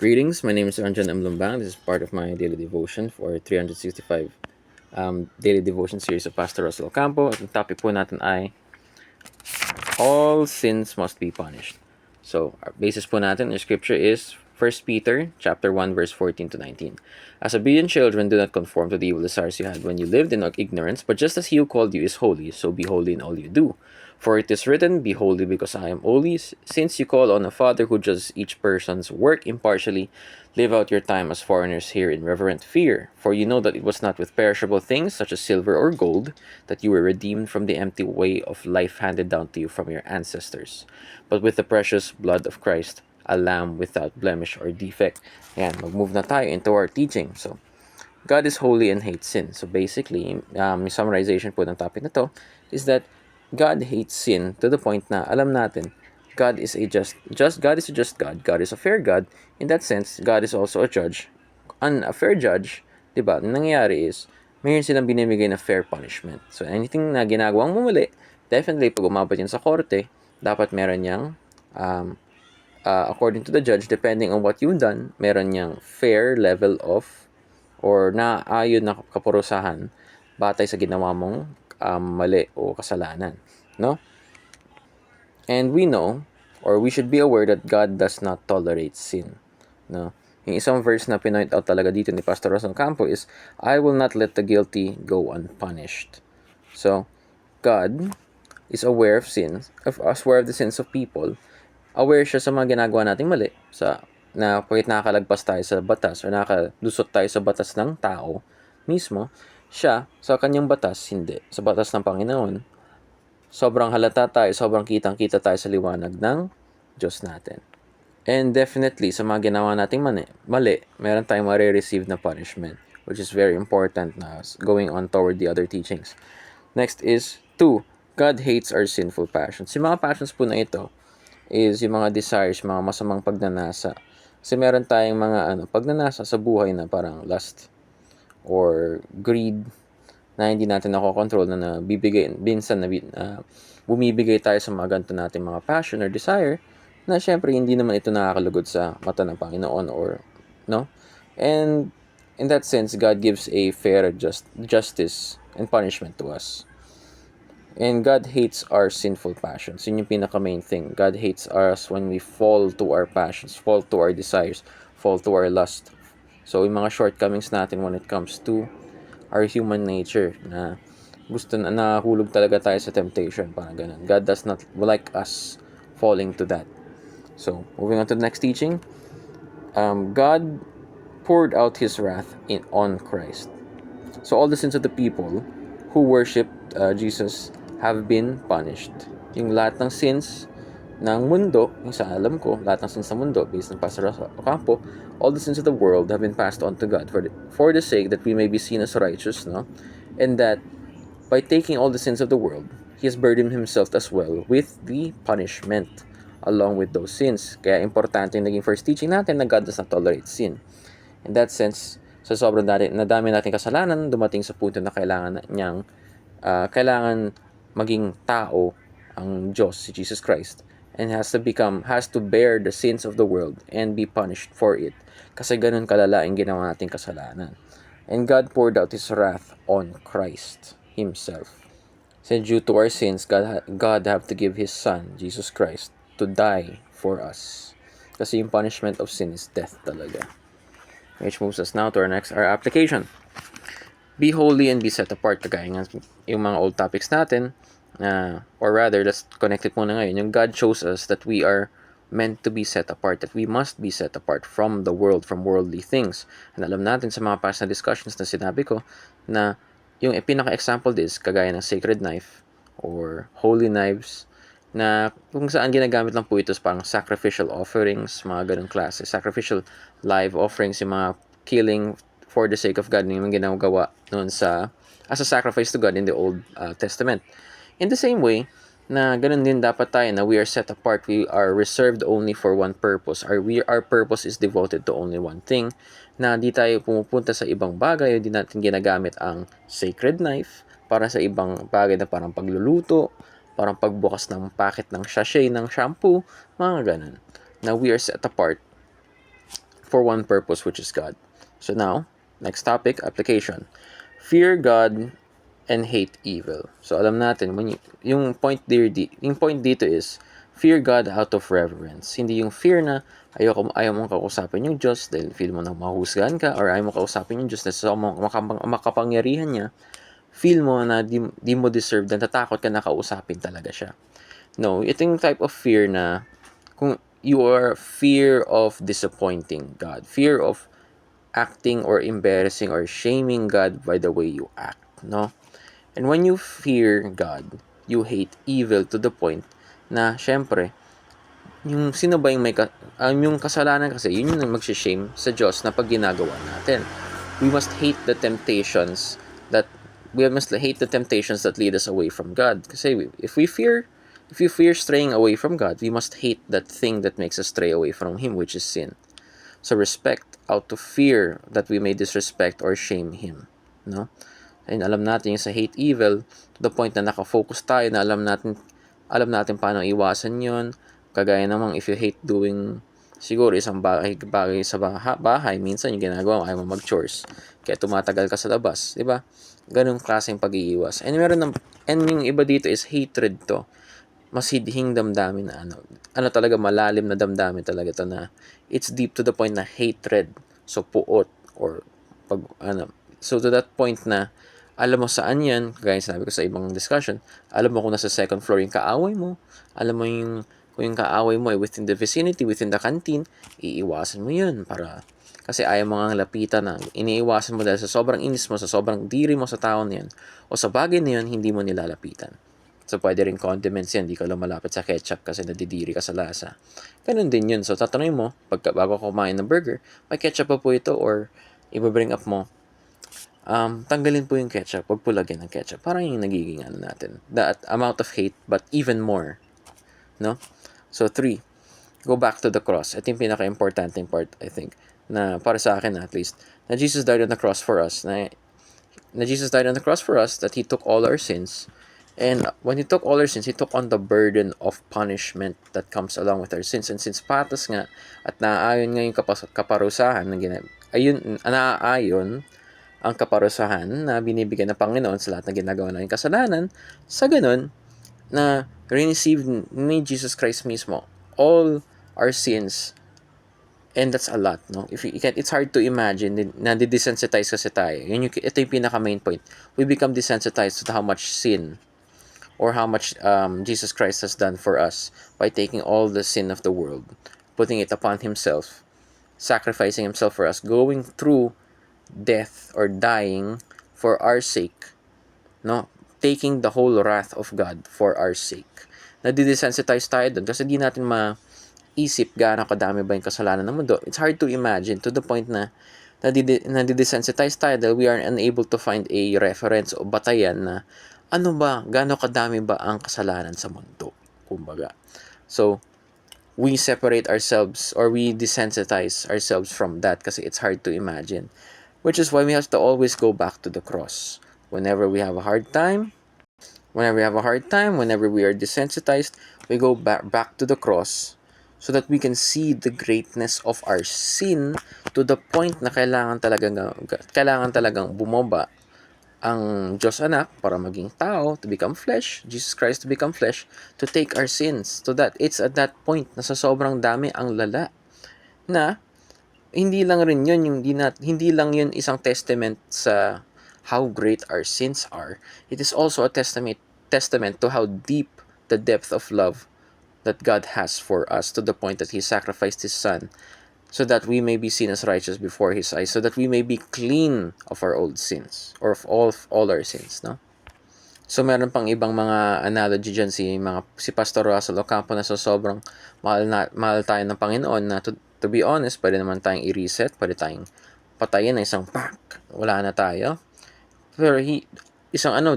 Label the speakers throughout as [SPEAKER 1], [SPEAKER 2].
[SPEAKER 1] Greetings, my name is Ranjan M. Lumbang. This is part of my daily devotion for 365 daily devotion series of Pastor Russell Ocampo. At ang topic po natin ay all sins must be punished. So, our basis po natin in scripture is 1 Peter chapter 1 verse 14 to 19. As obedient children, do not conform to the evil desires you had when you lived in ignorance, but just as he who called you is holy, so be holy in all you do. For it is written, be holy because I am holy. Since you call on a Father who judges each person's work impartially, live out your time as foreigners here in reverent fear. For you know that it was not with perishable things such as silver or gold that you were redeemed from the empty way of life handed down to you from your ancestors, but with the precious blood of Christ, a lamb without blemish or defect. Yan, mag-move na tayo into our teaching. So, God is holy and hates sin. So basically, summarization po ng topic na to is that God hates sin to the point na alam natin God is a God is a just God. God is a fair God. In that sense, God is also a judge. A fair judge, 'di ba? Ang nangyayari is mayroon silang binibigay na fair punishment. So anything na ginagawang mali, definitely pag umabot yan sa korte, dapat meron yang according to the judge, depending on what you've done, meron niyang fair level of or naayon na kaparusahan batay sa ginawa mong mali o kasalanan, no? And we know, or we should be aware that God does not tolerate sin, no? Yung isang verse na pinoint out talaga dito ni Pastor Rosal Campo is, I will not let the guilty go unpunished. So, God is aware of sins, aware of the sins of people, aware siya sa mga ginagawa nating mali, sa na pagkat nakakalagpas tayo sa batas o nakalusot tayo sa batas ng tao mismo, siya sa kanyang batas, hindi. Sa batas ng Panginoon, sobrang halata tayo, sobrang kitang-kita tayo sa liwanag ng Diyos natin. And definitely, sa mga ginawa nating mali, meron tayong marireceive na punishment, which is very important na going on toward the other teachings. Next is 2. God hates our sinful passions. Yung mga passions po na ito is yung mga desires, mga masamang pagnanasa. Kasi meron tayong mga pagnanasa sa buhay na parang lust or greed na hindi natin nakokontrol na nabibigay, minsan bumibigay tayo sa mga ganito natin mga passion or desire na syempre hindi naman ito nakakalugod sa mata ng Panginoon or no. And in that sense, God gives a fair justice and punishment to us. And God hates our sinful passions. Yun yung pinaka-main thing. God hates us when we fall to our passions, fall to our desires, fall to our lust. So, yung mga shortcomings natin when it comes to our human nature na gusto na nahulog talaga tayo sa temptation, parang ganun. God does not like us falling to that. So, moving on to the next teaching. God poured out His wrath on Christ. So, all the sins of the people who worshiped Jesus have been punished. Yung lahat ng sins ng mundo, yung sa alam ko, lahat ng sins ng mundo, based on Pastor Ocampo, all the sins of the world have been passed on to God for the sake that we may be seen as righteous, no? And that by taking all the sins of the world, He has burdened Himself as well with the punishment along with those sins. Kaya importante yung naging first teaching natin na God does not tolerate sin. In that sense, sa sobrang nadami nating kasalanan, dumating sa punto na kailangan maging tao ang Diyos, si Jesus Christ, and has to bear the sins of the world and be punished for it. Kasi ganun kalala ang ginawa nating kasalanan. And God poured out His wrath on Christ Himself. So due to our sins, God have to give His Son, Jesus Christ, to die for us. Kasi yung punishment of sin is death talaga. Which moves us now to our application. Be holy and be set apart. Kagaya nga yung mga old topics natin, or rather, let's connect it muna ngayon. Yung God shows us that we are meant to be set apart, that we must be set apart from the world, from worldly things. And alam natin sa mga past na discussions na sinabi ko, na yung pinaka-example is kagaya ng sacred knife or holy knives, na kung saan ginagamit lang po ito parang sacrificial offerings, mga ganong klase. Sacrificial live offerings, yung mga killing for the sake of God, yung ginagawa noon as a sacrifice to God in the Old Testament. In the same way, na ganun din dapat tayo na we are set apart, we are reserved only for one purpose. Our purpose is devoted to only one thing, na di tayo pumupunta sa ibang bagay, di natin ginagamit ang sacred knife para sa ibang bagay na parang pagluluto, parang pagbukas ng packet ng sachet ng shampoo, mga ganun. Na we are set apart for one purpose, which is God. So now, next topic, application. Fear God and hate evil. So alam natin, yung point dito is, fear God out of reverence. Hindi yung fear na ayaw mong kausapin yung Diyos dahil feel mo na mahusgahan ka, or ayaw mo kausapin yung Diyos dahil sa makapangyarihan niya. Feel mo na di mo deserve, na natatakot ka na kausapin talaga siya. No, ito yung type of fear na kung you are fear of disappointing God, fear of acting or embarrassing or shaming God by the way you act, no? And when you fear God, you hate evil to the point na syempre, yung sino ba yung yung kasalanan kasi, yun yung magsishame sa Diyos na pag ginagawa natin. We must hate the temptations that lead us away from God. Kasi if you fear straying away from God, we must hate that thing that makes us stray away from Him, which is sin. So respect out of fear that we may disrespect or shame Him. No? And alam natin yung sa hate evil, to the point na nakafocus tayo na alam natin paano iwasan yon. Kagaya namang if you hate doing siguro isang bagay sa bahay, minsan yung ginagawa mo, ayaw mo mag-chores, kaya tumatagal ka sa labas, di ba? Ganong klaseng pag-iiwas. And yung iba dito is hatred to. Masidhing damdamin na talaga, malalim na damdamin talaga to, na it's deep to the point na hatred. So puot, or so to that point na alam mo saan yan, kagaya sinabi ko sa ibang discussion, alam mo kung nasa second floor yung kaaway mo, alam mo kung yung kaaway mo ay within the vicinity, within the canteen, iiwasan mo yun kasi ayaw mo nga lapitan na, iniiwasan mo dahil sa sobrang inis mo, sa sobrang diri mo sa tao na yan, o sa bagay na yun, hindi mo nilalapitan. So, pwede rin condiments yan. Di ka lang malapit sa ketchup kasi nadidiri ka sa lasa. Ganun din yun. So, tatanungin mo, bago kumain ng burger, may ketchup pa po ito, or i-bring up mo, tanggalin po yung ketchup, huwag po lagyan ng ketchup. Parang yung nagiging natin. That amount of hate, but even more. No? So, 3, go back to the cross. Ito yung pinaka-importanting part, I think, na para sa akin at least, na Jesus died on the cross for us, that He took all our sins. And when He took all our sins, He took on the burden of punishment that comes along with our sins. And since patas nga, at naaayon nga yung kaparusahan, naaayon ang kaparusahan na binibigyan ng Panginoon sa lahat ng ginagawa natin kasalanan, sa ganun, na receive ni Jesus Christ mismo all our sins. And that's a lot, no? It's hard to imagine na desensitize kasi tayo. Ito yung pinaka main point. We become desensitized to how much sin or how much Jesus Christ has done for us by taking all the sin of the world, putting it upon Himself, sacrificing Himself for us, going through death or dying for our sake, no? Taking the whole wrath of God for our sake. Nadidesensitize tayo doon kasi di natin maisip gaano kadami ba yung kasalanan ng mundo. It's hard to imagine, to the point na nadidesensitize tayo dahil we are unable to find a reference o batayan na ano ba, gaano kadami ba ang kasalanan sa mundo, kumbaga. So, we separate ourselves, or we desensitize ourselves from that kasi it's hard to imagine. Which is why we have to always go back to the cross. Whenever we have a hard time, whenever we are desensitized, we go back to the cross so that we can see the greatness of our sin to the point na kailangan talagang bumaba ang Diyos Anak para maging tao, to become flesh, Jesus Christ to become flesh, to take our sins. So that it's at that point na sa sobrang dami ang lala na hindi lang yun isang testament sa how great our sins are. It is also a testament to how deep the depth of love that God has for us, to the point that He sacrificed His Son so that we may be seen as righteous before His eyes, so that we may be clean of our old sins, or of all our sins, no? So, meron pang ibang mga analogy dyan si Pastor Russell Ocampo na sobrang mahal tayo ng Panginoon na to be honest, pwede naman tayong i-reset, pwede tayong patayin na isang wala na tayo. Pero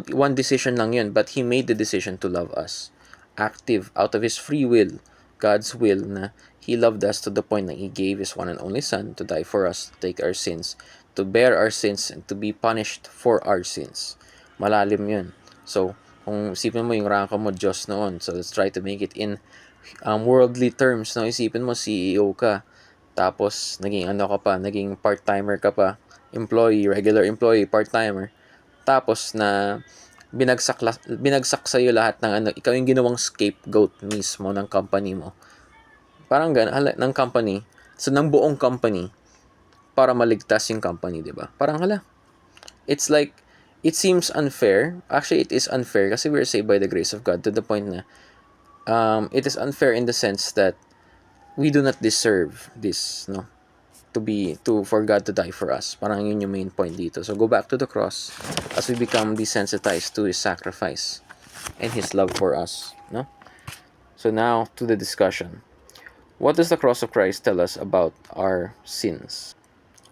[SPEAKER 1] one decision lang yun, but He made the decision to love us. Active, out of His free will, God's will, na He loved us to the point na He gave His one and only Son to die for us, to take our sins, to bear our sins, and to be punished for our sins. Malalim yun. So, kung isipin mo yung ranka mo, Diyos noon. So, let's try to make it in worldly terms. No? Isipin mo, CEO ka. tapos naging ano ka pa, naging part-timer ka pa, employee, regular employee, part-timer, tapos na binagsak sa iyo lahat ng ano, ikaw yung ginawang scapegoat mismo ng company mo. Parang ng company, so ng buong company, para maligtas yung company, di ba? Parang it's like, it seems unfair. Actually, it is unfair kasi we're saved by the grace of God to the point na it is unfair in the sense that we do not deserve this, no? For God to die for us. Parang yun yung main point dito. So go back to the cross as we become desensitized to His sacrifice and His love for us, no? So now to the discussion. What does the cross of Christ tell us about our sins?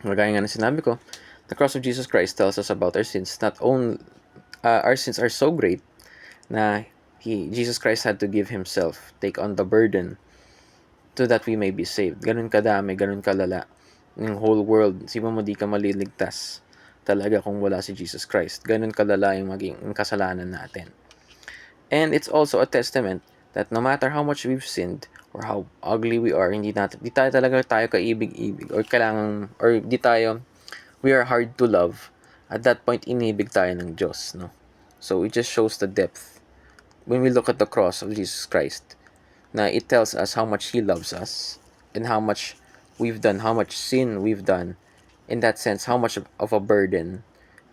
[SPEAKER 1] Magaya nga na sinabi ko, the cross of Jesus Christ tells us about our sins. Not only our sins are so great na Jesus Christ had to give Himself, take on the burden so that we may be saved. Ganun kadami, ganun kalala. Yung whole world, sipa mo di ka maliligtas talaga kung wala si Jesus Christ. Ganun kalala yung maging kasalanan natin. And it's also a testament that no matter how much we've sinned or how ugly we are, di tayo talaga kaibig-ibig or we are hard to love. At that point, inibig tayo ng Diyos, no? So it just shows the depth when we look at the cross of Jesus Christ. Na it tells us how much He loves us and how much we've done, how much sin we've done. In that sense, how much of a burden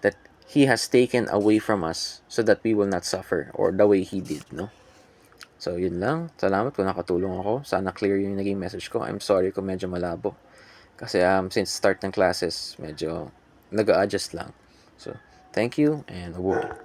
[SPEAKER 1] that He has taken away from us so that we will not suffer or the way He did, no? So, yun lang. Salamat kung nakatulong ako. Sana clear yung naging message ko. I'm sorry kung medyo malabo. Kasi since start ng classes, medyo nag-a-adjust lang. So, thank you and abuhay.